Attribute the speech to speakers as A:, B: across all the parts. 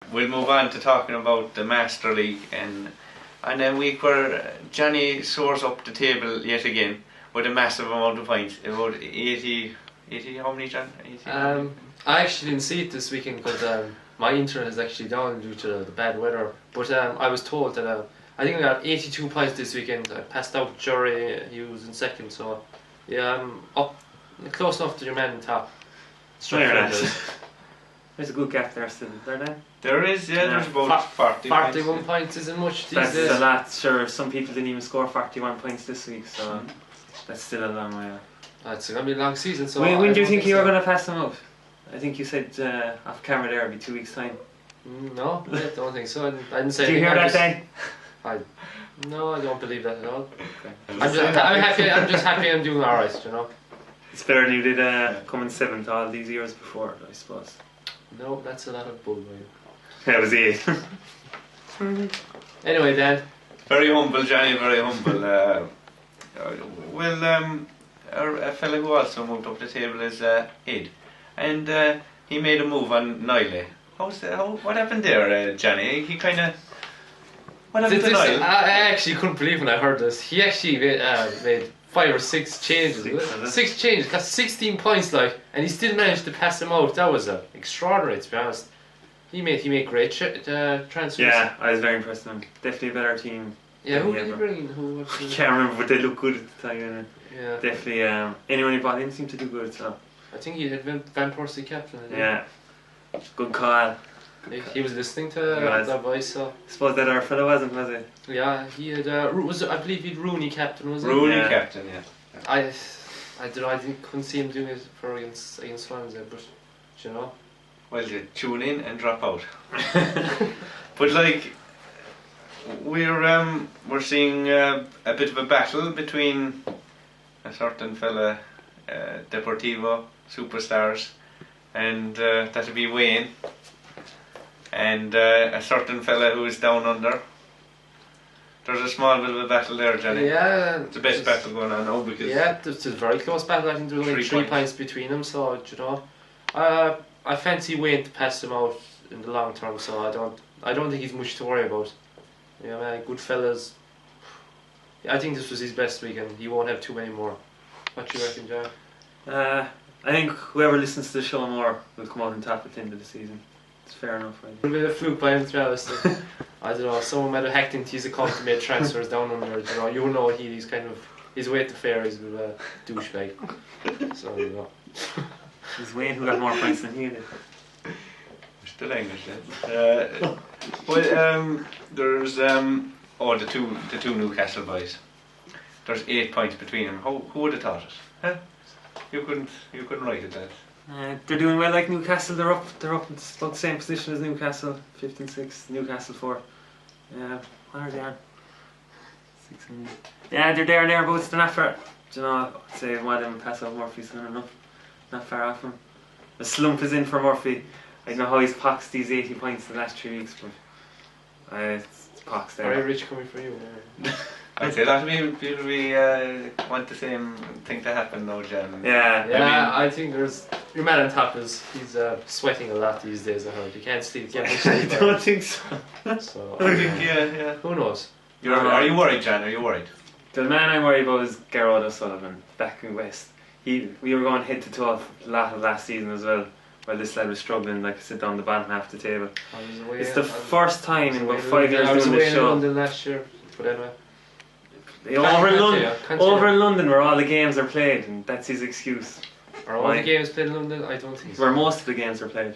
A: We'll move on to talking about the Master League and a week where Johnny soars up the table yet again with a massive amount of points. About 80, how many, John? 80?
B: I actually didn't see it this weekend because my internet is actually down due to the bad weather. But I was told that I think I got 82 points this weekend. I passed out Jury, he was in second, so yeah, I'm up close enough to your man in top.
C: There's a good gap there still, is there then?
A: There is, yeah, there's about
B: 41 points isn't much these days.
C: That's a lot, sure. Some people didn't even score 41 points this week, so that's still a long way out.
B: It's going to be a long season, so...
C: When do you think you were going to pass them up? I think you said off camera there, it'll be 2 weeks' time.
B: No, I don't think so. I didn't say.
C: Did you hear that day?
B: No, I don't believe that at all.
C: Okay.
B: I'm just happy I'm doing alright, you know.
C: It's better than you did coming 7th all these years before, I suppose.
B: No, that's a lot of bull.
C: That was it.
B: Anyway, Dan.
A: Very humble, Johnny, very humble. A fella who also moved up the table is Ed. And he made a move on Niall. What happened there, Johnny? He kind of... What happened to Niall?
B: I actually couldn't believe when I heard this. He actually made 5 or 6 changes. 6 changes, got 16 points, and he still managed to pass them out. That was extraordinary, to be honest. He made great transfers.
C: Yeah, I was very impressed with him. Definitely a better team.
B: Yeah, who did he bring in?
C: I can't remember, but they look good at the time.
B: Yeah.
C: Definitely, anyone he brought in seemed to do good. So
B: I think he had Van Persie captain.
C: Yeah, good call.
B: He was listening to that voice, so...
C: I suppose that our fellow wasn't, was it?
B: Yeah, he had... I believe he had Rooney captain, was it?
A: Rooney captain, yeah.
B: I don't know, couldn't see him doing it against Swansea, but, you know...
A: Well, you tune in and drop out. But, we're seeing a bit of a battle between a certain fella, Deportivo, Superstars, and that'll be Wayne. And a certain fella who is down under. There's a small bit of a battle there, Johnny.
B: Yeah.
A: It's the best battle going on now because...
B: Yeah, it's a very close battle. I think there's only 3 points between them, so, you know. I fancy Wayne to pass them out in the long term, so I don't think he's much to worry about. Yeah, man, good fellas. I think this was his best weekend. He won't have too many more. What do you reckon, John?
C: I think whoever listens to the show more will come out on top at the end of the season. It's fair enough, right?
B: A bit of fluke by him, to be honest. I don't know, someone might have hacked into his account and made transfers down under, you know he's kind of, his way to fair, he's a bit of a douchebag. So, you know.
C: It's Wayne who got more points than he did.
A: We're still English then. There's the two Newcastle boys. There's 8 points between them. Who would have thought it? Huh? You couldn't write it that.
C: They're doing well like Newcastle. They're up in about the same position as Newcastle, 5th and 6th. Newcastle 4th. What are they on? 6 and 8. Yeah, they're there and thereabouts. They're not far. Do you know? I'd say one of them pass out Murphy soon enough. Not far off him. The slump is in for Murphy. I don't know how he's poxed these 80 points the last 3 weeks, but it's poxed there.
B: Very rich coming for you.
A: I'd say that we want the same thing to happen now, Jen.
C: Yeah.
B: I think there's your man on top he's sweating a lot these days. I heard you can't sleep.
C: I don't think so.
B: So
A: I think yeah.
B: Who knows?
A: Are you worried, Jan? Are you worried?
C: The man I'm worried about is Gerard O'Sullivan back in West. We were going head to toe a lot of last season as well. While this lad was struggling, like I said, down the bottom half of the table. It's the first time in about 5 years doing this show.
B: I was in London last year, but anyway.
C: Over in London where all the games are played, and that's his excuse.
B: Are all the games played in London? I don't think so.
C: Where most of the games are played.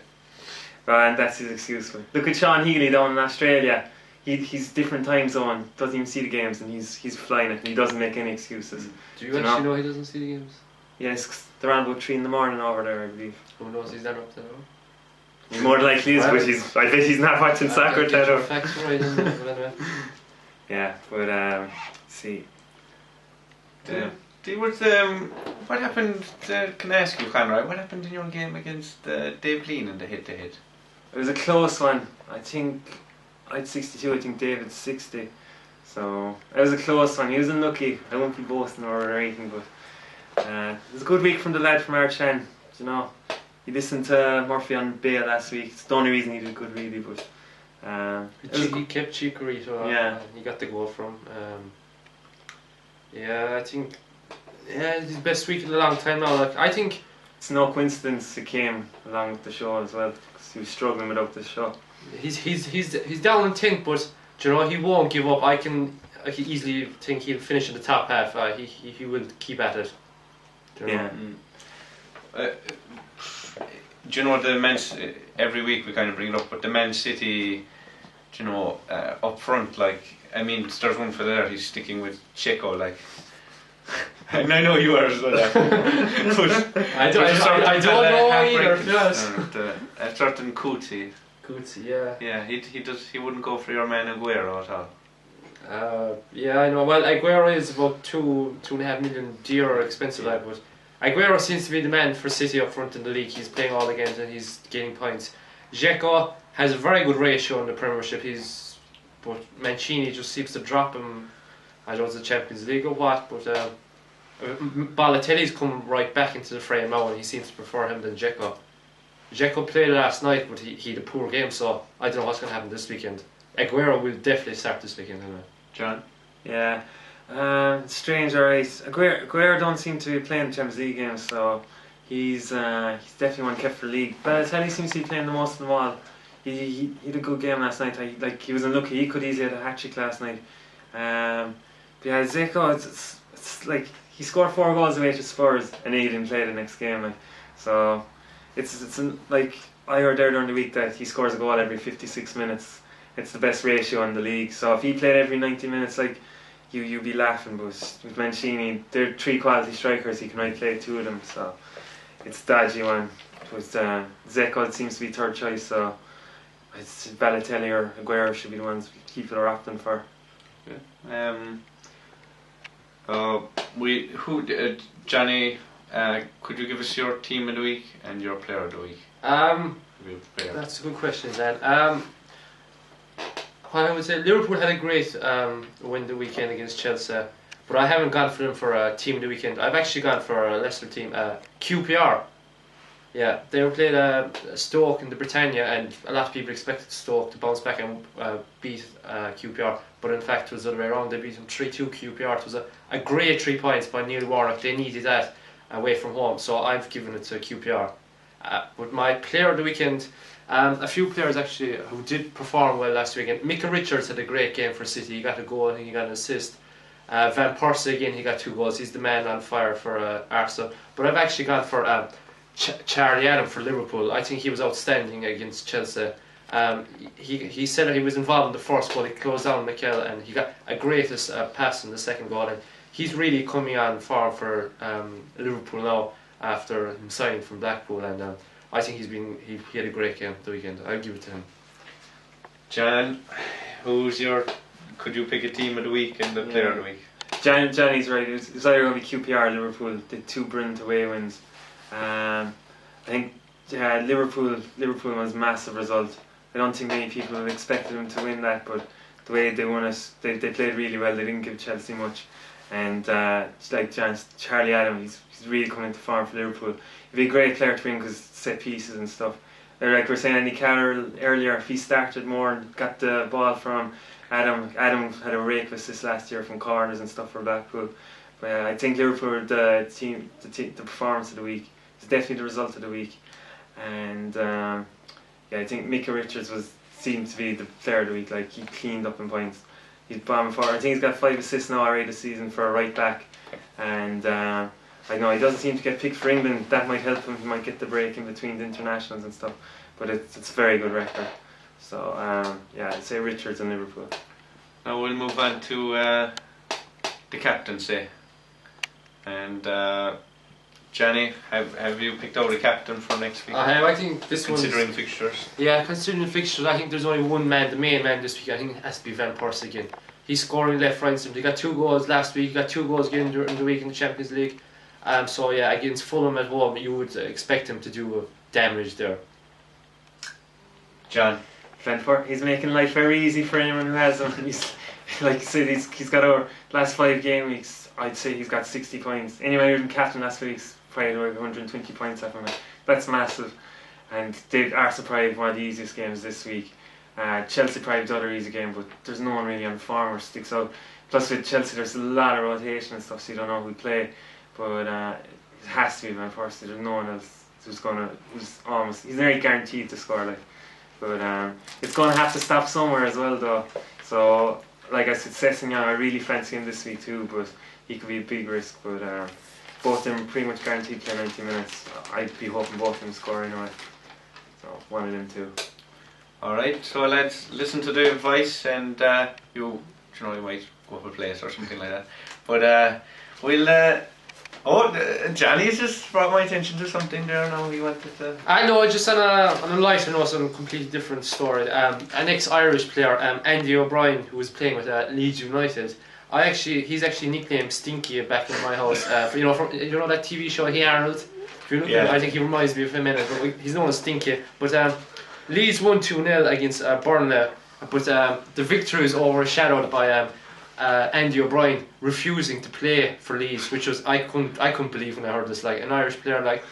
C: And that's his excuse. Look at Sean Healy down in Australia. He's different time zone, doesn't even see the games, and he's flying it, and he doesn't make any excuses.
B: Do you actually know he doesn't see the games?
C: Yes, 'cause they're on about 3 in the morning over there, I believe.
B: Who knows, he's not up there.
C: He more likely is, but I bet he's not watching soccer.
B: Facts right, anyway.
C: Yeah, but see.
A: What happened? Can I ask you, Conroy? What happened in your game against Dave Lean in the head-to-head?
C: It was a close one. I think I'd 62. I think David's 60. So it was a close one. He was unlucky. I won't be boasting or anything, but it was a good week from the lad from Archan. You know, he listened to Murphy on Bale last week. It's the only reason he did good, really. But
B: he kept Chicharito.
C: Yeah.
B: He got the goal from. Yeah, I think. Yeah, it's his best week in a long time now. Like, I think
C: it's no coincidence it came along with the show as well, because he was struggling without the show.
B: he's down in 10th, but you know, he won't give up. I easily think he'll finish in the top half. He will keep at it. Do you know?
C: Yeah.
A: Do you know the men's? Every week we kind of bring it up, but the Man City, do you know, up front, like, I mean, there's one for there. He's sticking with Checo, like. And I know you are as well.
B: I don't know either. Yes.
A: A certain Coetzee.
B: Yeah.
A: Yeah, he wouldn't go for your man Aguero at all.
B: Yeah, I know. Well, Aguero is about €2.5 million dearer expensive, like, but Aguero seems to be the man for City up front in the league. He's playing all the games and he's gaining points. Dzeko has a very good ratio in the Premiership. But Mancini just seems to drop him. I don't know if it's the Champions League or what, but Balotelli's coming right back into the frame now, and he seems to prefer him than Dzeko. Dzeko played last night, but he had a poor game, so I don't know what's going to happen this weekend. Aguero will definitely start this weekend, anyway.
A: John?
C: Yeah. Strange, alright. Aguero don't seem to be playing Champions League games, so he's definitely one kept for the league. Balotelli seems to be playing the most of them all. He had a good game last night. He was unlucky. He could easily have a hat-trick last night. But yeah, Dzeko, it's like he scored 4 goals away to Spurs and he didn't play the next game. Like, so it's like I heard there during the week that he scores a goal every 56 minutes. It's the best ratio in the league. So if he played every 90 minutes, like you'd be laughing. But with Mancini, they're 3 quality strikers. He can only play 2 of them. So it's a dodgy one. But Dzeko, it seems to be third choice. So it's Balotelli or Aguero should be the ones people are opting for.
A: Johnny, could you give us your team of the week and your player of the week?
B: That's a good question, Dan. Well, I would say Liverpool had a great win the weekend against Chelsea, but I haven't gone for them for a team of the weekend. I've actually gone for a Leicester team, QPR. Yeah, they were played Stoke in the Britannia, and a lot of people expected Stoke to bounce back and beat QPR, but in fact it was the other way around. They beat them 3-2 QPR. It was a great 3 points by Neil Warnock. They needed that away from home, so I've given it to QPR. But my player of the weekend, a few players actually who did perform well last weekend. Micah Richards had a great game for City. He got a goal, I think he got an assist. Van Persie again, he got 2 goals. He's the man on fire for Arsenal. But I've actually gone for Charlie Adam for Liverpool. I think he was outstanding against Chelsea. He said that he was involved in the first goal. He closed down Mikel and he got a great pass in the second goal. And he's really coming on form for Liverpool now after him signing from Blackpool. And I think he had a great game the weekend. I'll give it to him.
A: John, could you pick a team of the week and the player of the week?
C: Johnny's right. It was either going to be QPR or Liverpool. The 2 brilliant away wins. I think Liverpool was a massive result. I don't think many people had expected them to win that, but the way they won it, they played really well. They didn't give Chelsea much, and like Charlie Adam, he's really coming into form for Liverpool. He'd be a great player to win because set pieces and stuff. Like we were saying, Andy Carroll earlier, if he started more and got the ball from Adam had a rake of assists last year from corners and stuff for Blackpool. But I think Liverpool were the performance of the week. It's definitely the result of the week, and I think Micah Richards seemed to be the player of the week. Like, he cleaned up in points. He's bombing forward. I think he's got 5 assists now already this season for a right back, and I know he doesn't seem to get picked for England. That might help him. He might get the break in between the internationals and stuff. But it's a very good record. So I'd say Richards and Liverpool.
A: Now we'll move on to the captaincy. And Johnny, have you picked out a captain for next week?
B: I have. I think this one.
A: Considering fixtures.
B: Yeah, considering fixtures, I think there's only one man, the main man this week. I think it has to be Van Persie again. He's scoring left, right, and centre. He got 2 goals last week. He got 2 goals again during the week in the Champions League. So yeah, against Fulham at home, you would expect him to do damage there.
A: John.
C: Van Persie, he's making life very easy for anyone who has him. He's like you said, he's got over last 5 game weeks. I'd say he's got 60 points. Anyone who didn't captain last week's probably over 120 points off him. That's massive. And Arsenal probably have one of the easiest games this week. Chelsea probably the other easy game, but there's no one really on form or sticks out. Plus with Chelsea there's a lot of rotation and stuff, so you don't know who play. But it has to be Van Persie. There's no one else he's nearly guaranteed to score, like. But it's going to have to stop somewhere as well, though. So, like I said, Sessegnon, I really fancy him this week too, but he could be a big risk. But both of them pretty much guaranteed to play 90 minutes. I'd be hoping both of them score anyway. So, one of them too.
A: Alright, so lads, listen to the advice, and you might go up a place or something like that. But we'll. Johnny's just brought my attention to something there now. He wanted to.
B: I know, just on a lighter note, on a completely different story. An ex-Irish player, Andy O'Brien, who was playing with Leeds United. He's actually nicknamed Stinky back in my house. From that TV show Hey Arnold.
A: Yeah.
B: I think he reminds me of him in it, but he's known as Stinky. But Leeds won 2-0 against Burnley. But the victory was overshadowed by Andy O'Brien refusing to play for Leeds, which was I couldn't believe when I heard this. Like, an Irish player like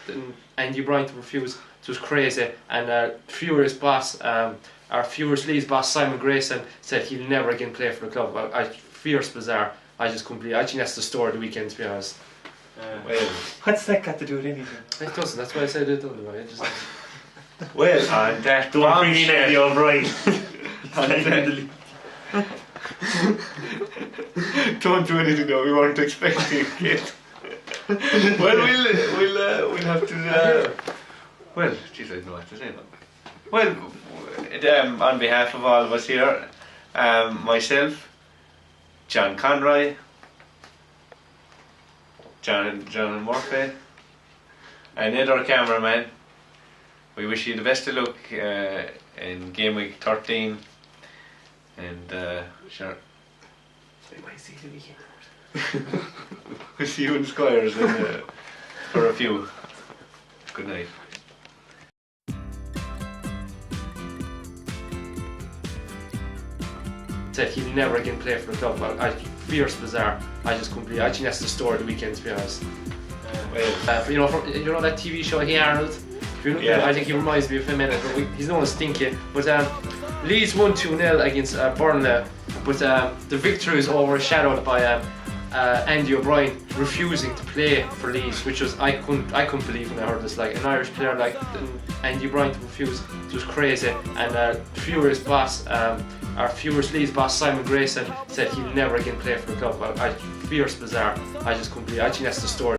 B: Andy O'Brien to refuse, it was crazy. And furious Leeds boss Simon Grayson said he'll never again play for the club. Fierce bizarre. I just couldn't believe. I think that's the story of the weekend, to be honest.
A: Well,
C: What's that got to do with anything?
B: It doesn't. That's why I said it doesn't. Right?
A: well, on that
C: Don't bring in Andy O'Brien.
A: Don't do anything though. We weren't expecting it. Well, we'll have to. Well, geez, I don't know what to say. Well, on behalf of all of us here, myself, John Conroy, John Murphy, and Ed, our cameraman, we wish you the best of luck in game week 13. And sure.
B: We might see the weekend.
A: We'll see you in Squires for a few. Good night.
B: Said he'll never again play for the club. Fierce bizarre. I just couldn't believe. I think that's the story of the weekend, to be honest.
A: Well,
B: from that TV show Hey Arnold.
A: Yeah.
B: I think he reminds me of him in it, but he's known as Stinky. But Leeds won 2-0 against Burnley, but the victory was overshadowed by Andy O'Brien refusing to play for Leeds, which was I couldn't believe when I heard this. Like, an Irish player like Andy O'Brien to refuse, it was crazy. And furious Leeds boss Simon Grayson said he'll never again play for the club. Fierce bizarre. I just couldn't believe. I think that's the story.